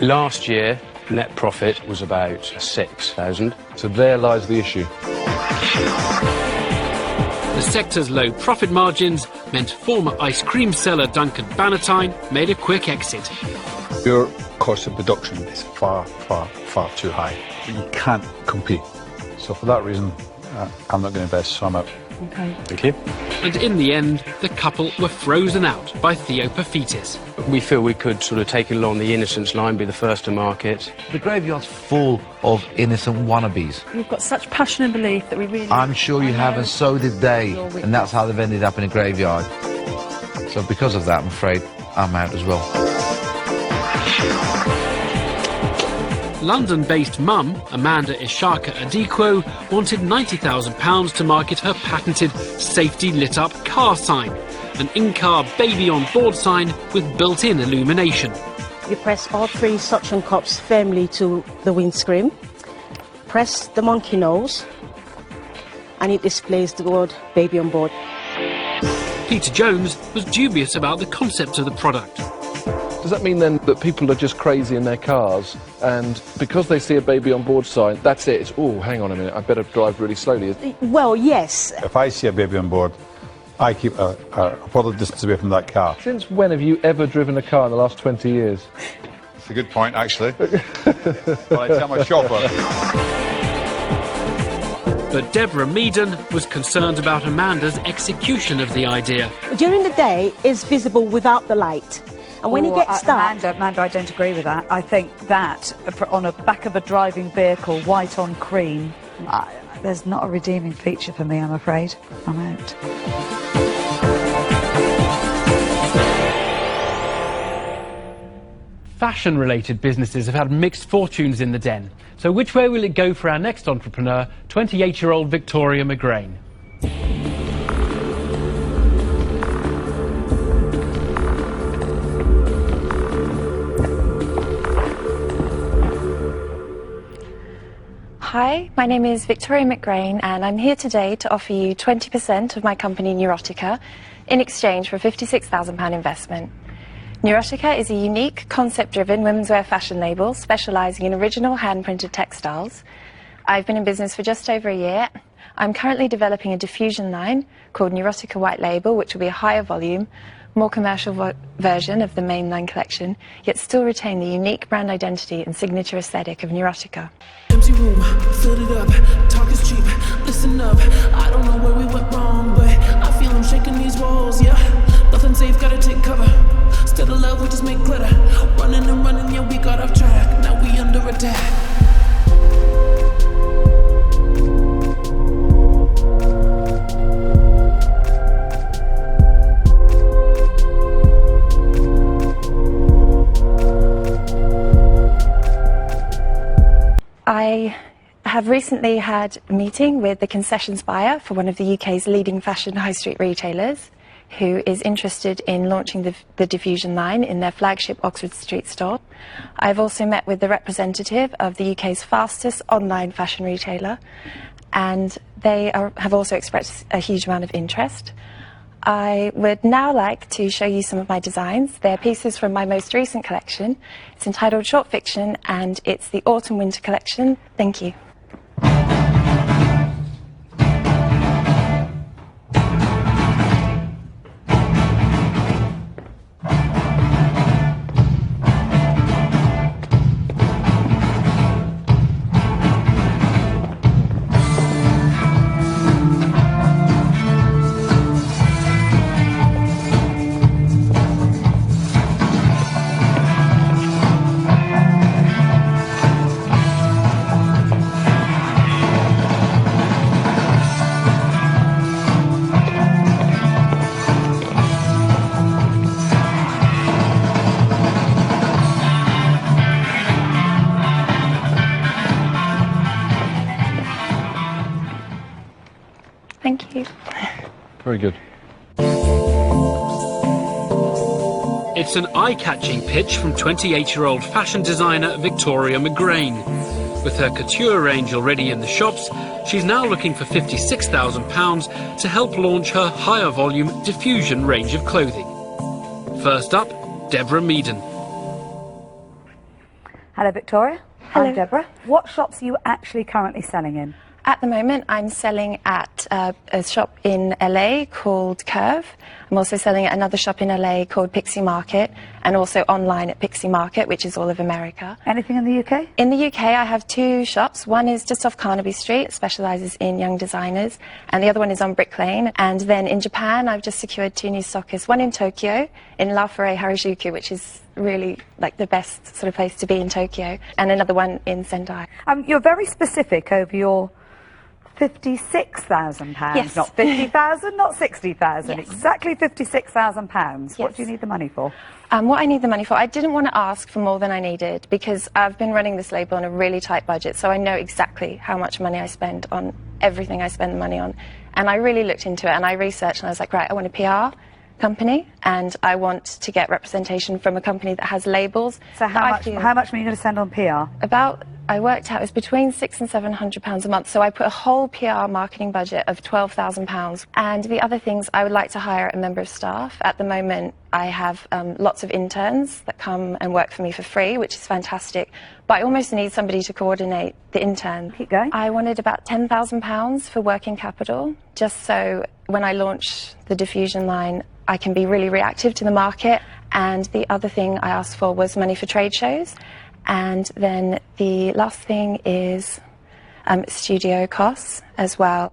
Last year, net profit was about 6,000. So there lies the issue. The sector's low profit margins meant former ice cream seller Duncan Bannatyne made a quick exit. Your cost of production is far, far, far too high. You can't compete. So for that reason, I'm not going to invest, so I'm out. Okay. Thank you. And in the end, the couple were frozen out by Theopophetis. We feel we could sort of take it along the innocence line, be the first to market. The graveyard's full of innocent wannabes. We've got such passion and belief that we really... I'm sure you have, and so did they. And that's how they've ended up in a graveyard. So because of that, I'm afraid I'm out as well. London-based mum, Amanda Ishaka Adikwo, wanted £90,000 to market her patented safety lit-up car sign, an in-car baby on board sign with built-in illumination. You press all 3 suction cups firmly to the windscreen, press the monkey nose, and it displays the word baby on board. Peter Jones was dubious about the concept of the product. Does that mean then that people are just crazy in their cars, and because they see a baby on board sign, that's it? It's, oh, hang on a minute, I better drive really slowly. Well, yes. If I see a baby on board, I keep a further distance away from that car. Since when have you ever driven a car in the last 20 years? It's a good point, actually. Well, I tell my chauffeur. But Deborah Meaden was concerned about Amanda's execution of the idea. During the day, it's visible without the light. And when it gets dark... Amanda, I don't agree with that. I think that, on the back of a driving vehicle, white on cream, there's not a redeeming feature for me, I'm afraid. I'm out. Fashion-related businesses have had mixed fortunes in the den. So which way will it go for our next entrepreneur, 28-year-old Victoria McGrain? Hi, my name is Victoria McGrain and I'm here today to offer you 20% of my company Neurotica in exchange for a £56,000 investment. Neurotica is a unique, concept-driven women's wear fashion label specialising in original hand-printed textiles. I've been in business for just over a year. I'm currently developing a diffusion line called Neurotica White Label, which will be a higher volume, more commercial version of the mainline collection, yet still retain the unique brand identity and signature aesthetic of Neurotica. Empty room, filled it up, talk is cheap, listen up, I don't know where we went wrong, but I feel I'm shaking these walls, yeah, nothing safe, gotta take cover, still of love, we just make glitter, running and running, yeah, we got off track, now we under attack. I have recently had a meeting with the concessions buyer for one of the UK's leading fashion high street retailers, who is interested in launching the diffusion line in their flagship Oxford Street store. I've also met with the representative of the UK's fastest online fashion retailer, and they have also expressed a huge amount of interest. I would now like to show you some of my designs. They're pieces from my most recent collection. It's entitled Short Fiction and it's the Autumn-Winter collection. Thank you. Thank you. Very good. It's an eye-catching pitch from 28-year-old fashion designer Victoria McGrain. With her couture range already in the shops, she's now looking for £56,000 to help launch her higher volume diffusion range of clothing. First up, Deborah Meaden. Hello, Victoria. Hello. I'm Deborah. What shops are you actually currently selling in? At the moment, I'm selling at a shop in LA called Curve. I'm also selling at another shop in LA called Pixie Market, and also online at Pixie Market, which is all of America. Anything in the UK? In the UK, I have 2 shops. One is just off Carnaby Street, it specialises in young designers, and the other one is on Brick Lane. And then in Japan, I've just secured 2 new stockists. One in Tokyo, in Laofure Harajuku, which is really like the best sort of place to be in Tokyo, and another one in Sendai. You're very specific over your £56,000, Yes. not 50,000, not 60,000, Yes. exactly £56,000. What do you need the money for? What I need the money for, I didn't want to ask for more than I needed because I've been running this label on a really tight budget, so I know exactly how much money I spend on everything I spend the money on. And I really looked into it and I researched and I was like, right, I want a PR company and I want to get representation from a company that has labels. So how much money are you going to spend on PR? I worked out it was between £600 and £700 a month, so I put a whole PR marketing budget of £12,000. And the other things, I would like to hire a member of staff. At the moment, I have lots of interns that come and work for me for free, which is fantastic. But I almost need somebody to coordinate the intern. Keep going. I wanted about £10,000 for working capital, just so when I launch the diffusion line, I can be really reactive to the market. And the other thing I asked for was money for trade shows. And then the last thing is studio costs as well.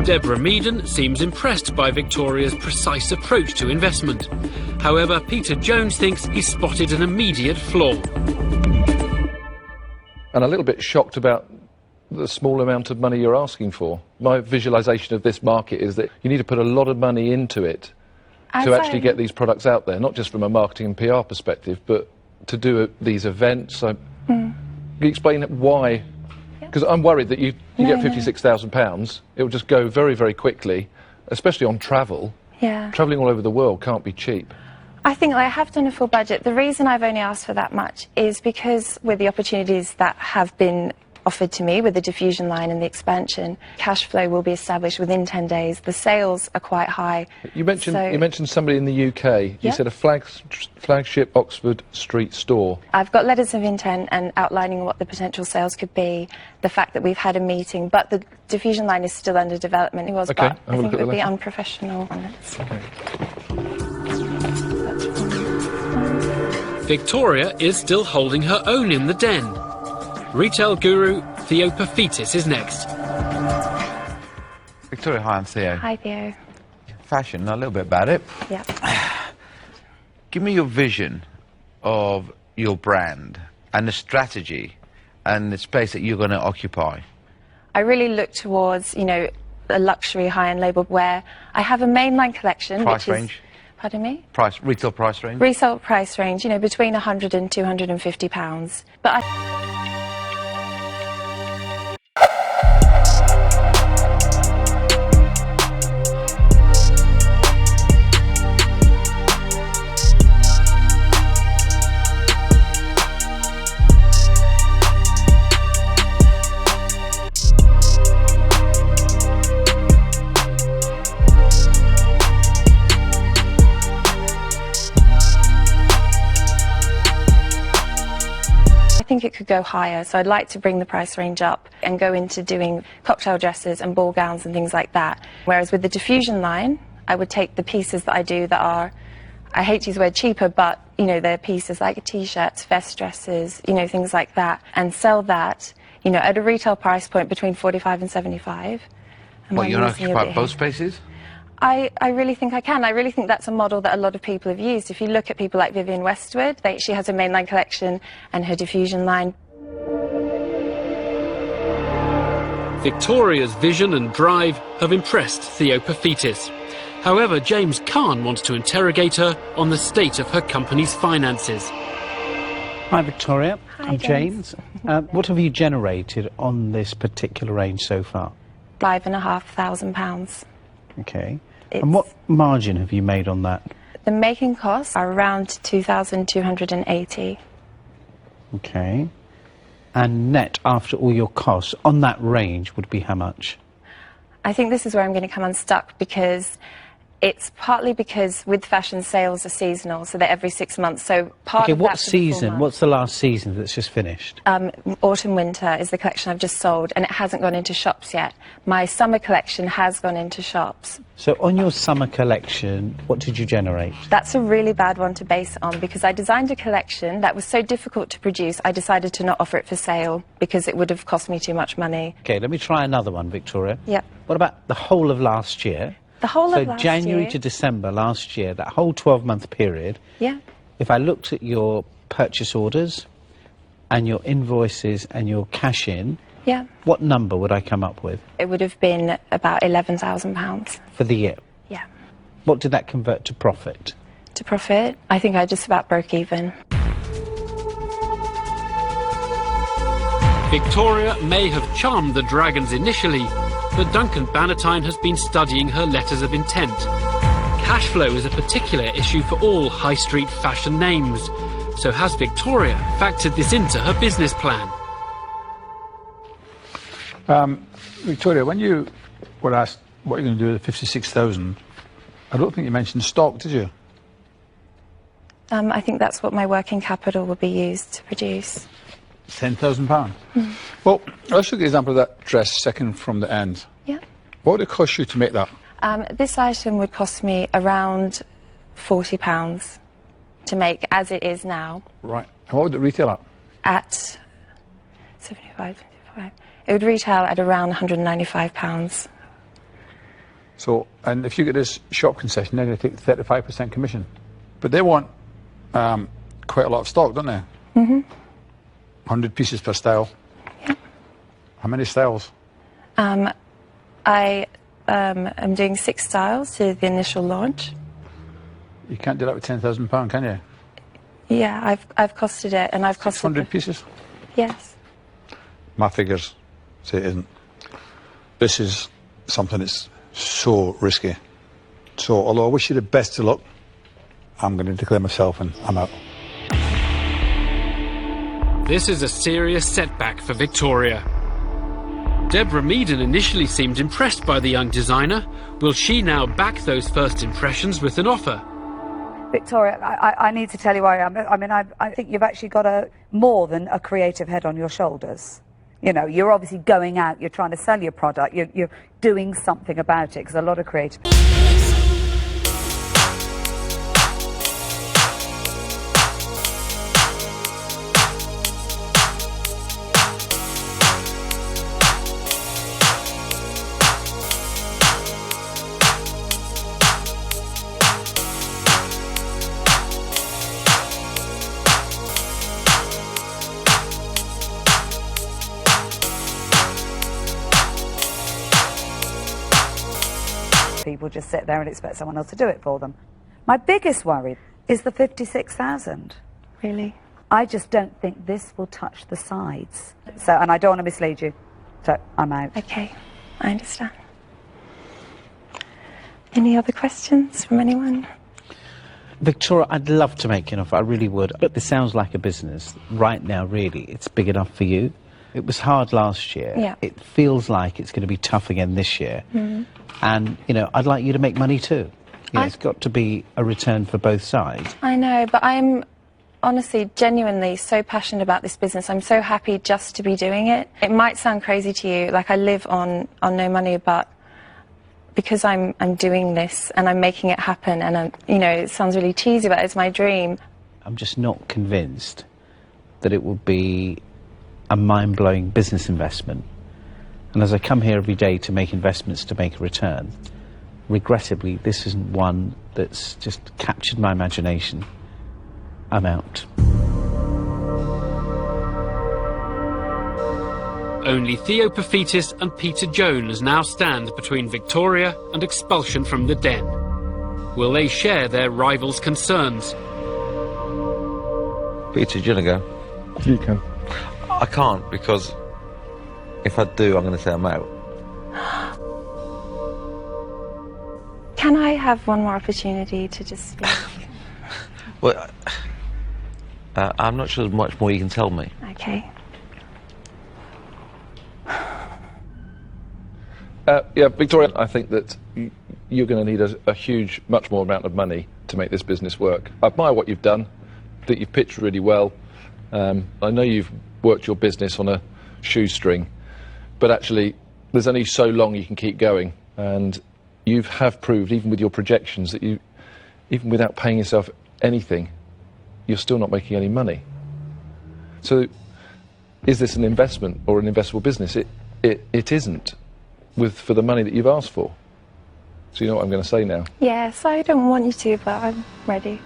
Deborah Meaden seems impressed by Victoria's precise approach to investment. However, Peter Jones thinks he spotted an immediate flaw. And a little bit shocked about the small amount of money you're asking for. My visualisation of this market is that you need to put a lot of money into it to actually get these products out there, not just from a marketing and PR perspective, but to do these events. Can you explain why? Because I'm worried that you get £56,000, it will just go very, very quickly, especially on travel. Yeah. Travelling all over the world can't be cheap. I think I have done a full budget. The reason I've only asked for that much is because with the opportunities that have been offered to me with the diffusion line and the expansion, cash flow will be established within 10 days. The sales are quite high. You mentioned somebody in the UK. You said a flagship Oxford Street store. I've got letters of intent and outlining what the potential sales could be, the fact that we've had a meeting, but the diffusion line is still under development. It was, but I think it would be unprofessional. Victoria is still holding her own in the den. Retail guru Theo Paphitis is next. Victoria, hi, I'm Theo. Hi, Theo. Fashion, know a little bit about it. Yeah. Give me your vision of your brand and the strategy and the space that you're going to occupy. I really look towards, you know, a luxury high-end label where I have a mainline collection. Price which range? Is, pardon me? Retail price range? Resale price range, you know, between £100 and £250. But I think it could go higher, so I'd like to bring the price range up and go into doing cocktail dresses and ball gowns and things like that. Whereas with the diffusion line, I would take the pieces that I do that are, I hate to use the word cheaper, but, you know, they're pieces like t-shirts, vest dresses, you know, things like that, and sell that, you know, at a retail price point between 45 and 75. What, you're going to occupy both spaces? I really think I can. I really think that's a model that a lot of people have used. If you look at people like Vivienne Westwood, she has a mainline collection and her diffusion line. Victoria's vision and drive have impressed Theo Paphitis. However, James Caan wants to interrogate her on the state of her company's finances. Hi, Victoria. Hi, I'm James. What have you generated on this particular range so far? £5,500. Okay. And what margin have you made on that? The making costs are around 2,280. Okay. And net, after all your costs, on that range would be how much? I think this is where I'm going to come unstuck because It's partly because with fashion, sales are seasonal, so they're every 6 months. So part Okay, of what that's for the 4 season? months. What's the last season that's just finished? Autumn winter is the collection I've just sold, and it hasn't gone into shops yet. My summer collection has gone into shops. So on your summer collection, what did you generate? That's a really bad one to base on, because I designed a collection that was so difficult to produce, I decided to not offer it for sale because it would have cost me too much money. Okay, let me try another one, Victoria. Yep. What about the whole of last year? The whole of last January year. to December last year, that whole 12-month period, Yeah. if I looked at your purchase orders and your invoices and your cash in, Yeah. what number would I come up with It would have been about £11,000. for the year? Yeah. What did that convert to profit? To profit, I think I just about broke even. Victoria may have charmed the dragons initially, but Duncan Bannatyne has been studying her letters of intent. Cash flow is a particular issue for all high street fashion names. So has Victoria factored this into her business plan? Victoria, when you were asked what you're going to do with the 56,000, I don't think you mentioned stock, did you? I think that's what my working capital will be used to produce. £10,000. Well, let's look at the example of that dress second from the end. Yeah. What would it cost you to make that? This item would cost me around £40 to make as it is now. Right. And what would it retail at? At 75. It would retail at around £195. So, and if you get this shop concession, they're going to take 35% commission. But they want quite a lot of stock, don't they? 100 pieces per style. Yeah. How many styles? I am doing 6 styles to the initial launch. You can't do that with £10,000, can you? Yeah, I've costed it, and I've costed 600 pieces? Yes. My figures say it isn't. This is something that's so risky. So, although I wish you the best of luck, I'm going to declare myself and I'm out. This is a serious setback for Victoria. Deborah Meaden initially seemed impressed by the young designer. Will she now back those first impressions with an offer? Victoria, I need to tell you where I am. I mean, I think you've actually got more than a creative head on your shoulders. You know, you're obviously going out, you're trying to sell your product, you're doing something about it, because a lot of creative... People just sit there and expect someone else to do it for them. My biggest worry is the 56,000. Really? I just don't think this will touch the sides. So, and I don't want to mislead you. So, I'm out. Okay, I understand. Any other questions from anyone? Victoria, I'd love to make an offer, I really would. But this sounds like a business. Right now, really, it's big enough for you. It was hard last year. Yeah. It feels like it's going to be tough again this year. And, you know, I'd like you to make money too. You know, it's got to be a return for both sides. I know, but I'm honestly, genuinely so passionate about this business. I'm so happy just to be doing it. It might sound crazy to you, like I live on no money, but because I'm doing this and I'm making it happen, and I'm, you know, it sounds really cheesy, but it's my dream. I'm just not convinced that it will be a mind-blowing business investment. And as I come here every day to make investments to make a return, regrettably, this isn't one that's just captured my imagination. I'm out. Only Theo Paphitis and Peter Jones now stand between Victoria and expulsion from the den. Will they share their rivals' concerns? Peter, do you want to go? You can. I can't, because if I do, I'm going to say I'm out. Can I have one more opportunity to just speak? Well, I'm not sure there's much more you can tell me. Okay. Yeah, Victoria, I think that you're going to need a huge, much more amount of money to make this business work. I admire what you've done, that you've pitched really well. I know you've worked your business on a shoestring, but actually there's only so long you can keep going, and you have proved, even with your projections, that you, even without paying yourself anything, you're still not making any money. So is this an investment or an investable business? It isn't, for the money that you've asked for. So you know what I'm going to say now? Yes, I don't want you to, but I'm ready.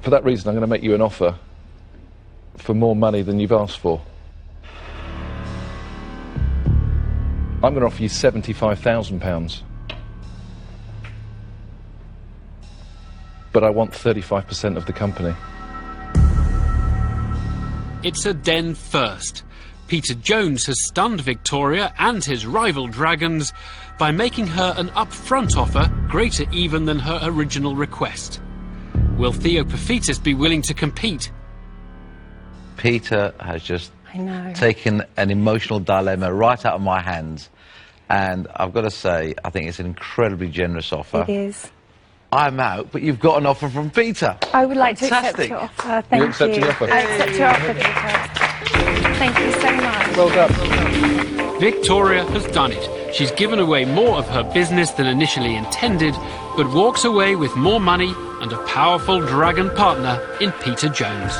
For that reason, I'm going to make you an offer for more money than you've asked for. I'm going to offer you £75,000. But I want 35% of the company. It's a den first. Peter Jones has stunned Victoria and his rival dragons by making her an upfront offer greater even than her original request. Will Theo Paphitis be willing to compete? Peter has just taken an emotional dilemma right out of my hands, and I've got to say, I think it's an incredibly generous offer. It is. I'm out, but you've got an offer from Peter. I would like Fantastic. to accept your offer. Thank you. You accept the offer? I accept your offer, Peter. Thank you so much. Well done. Victoria has done it. She's given away more of her business than initially intended, but walks away with more money and a powerful dragon partner in Peter Jones.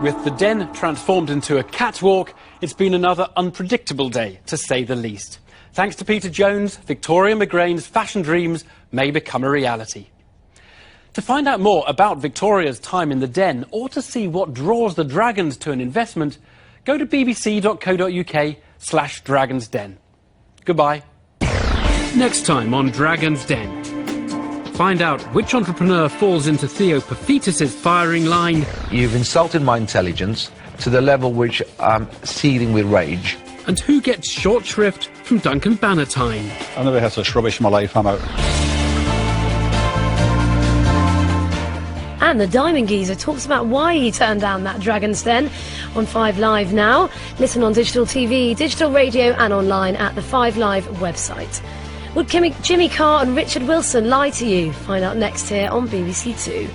With the den transformed into a catwalk, it's been another unpredictable day, to say the least. Thanks to Peter Jones, Victoria McGrane's fashion dreams may become a reality. To find out more about Victoria's time in the den, or to see what draws the dragons to an investment, go to bbc.co.uk/dragonsden. Goodbye. Next time on Dragon's Den. Find out which entrepreneur falls into Theo Paphitis' firing line. You've insulted my intelligence to the level which I'm seething with rage. And who gets short shrift from Duncan Bannatyne. I never had such rubbish in my life, I'm out. And the Diamond Geezer talks about why he turned down that Dragon's Den on 5 Live now. Listen on digital TV, digital radio and online at the 5 Live website. Would Jimmy Carr and Richard Wilson lie to you? Find out next here on BBC Two.